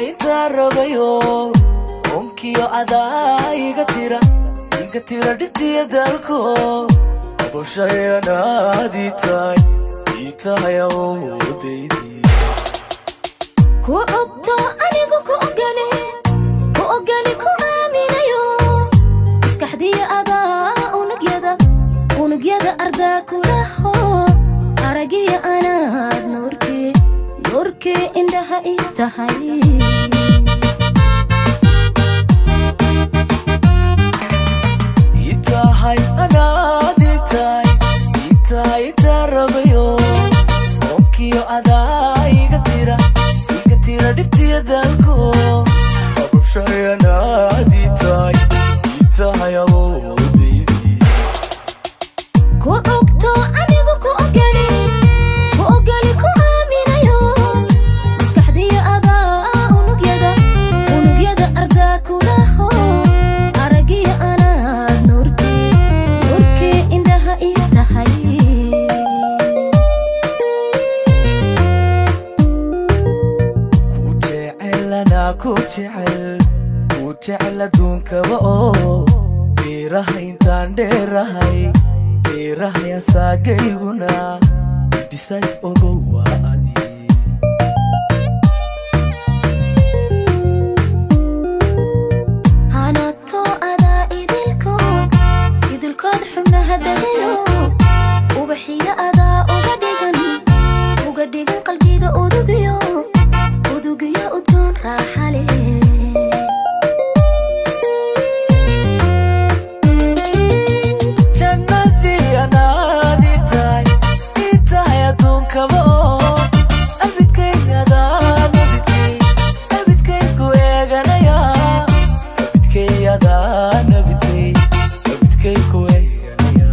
inta rabayo onkiyo adaa iga tira dhibtiya dalko aboshayanaadii tahay iitahaya oodaydi ku ogto anigu ku ogali ku aaminayo maskaxdiya adaa unugyada ardaa kulaho aragiya anaad nuurkii indhaha ii tahay itahay anaadii tahay itahay inta rabayo onkiyo adaa iga tira dhibtiya dalko aboshayanaadii tahay iitahaya oodaydi ku ogto anigu ku ogali ku aaminayo maskaxdiya adaa unugyada ardaa kulaho aragiya anaad nuurkii indhaha ii tahay ku jecel adduunkaba oo beeraha intaan dheerahay asaagayguna dhisay ogow waa adi hanato adaa idilkood xubnaha dagayo ubaxiya adaa uga dhigan qalbiga udugiyo udgoon raaxa leh jannadii anaadii tahay intahay adduunkaba oo abidkay ku eeganaya abidkay ku eeganaya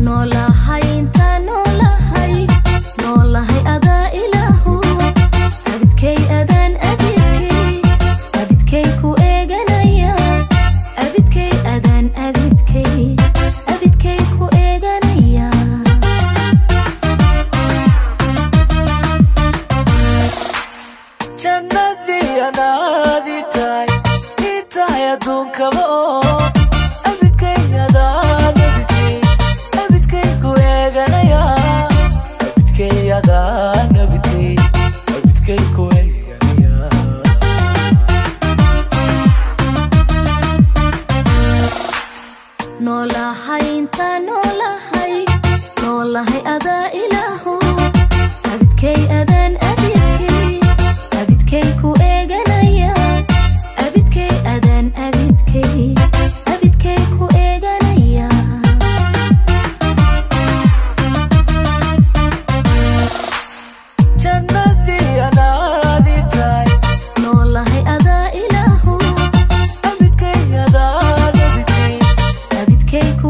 noolahay inta noolahay adaa ilaahu abidkay adaan abidkay ku eeganaya abidkay adaan abidkay ku eeganaya jannadii anaadii tahay intahay adduunkaba oo abidkay adaan abidkay ku eeganaya abidkay adaan abidkay ku eeganaya noolahay inta noolahay adaa ilaahu abidkay adaan abidkay ku eeganaya abidkay adaan abidkay ku eeganaya jannadii anaadii tahay noolahay adaa ilaahu abidkay adaan abidkay ku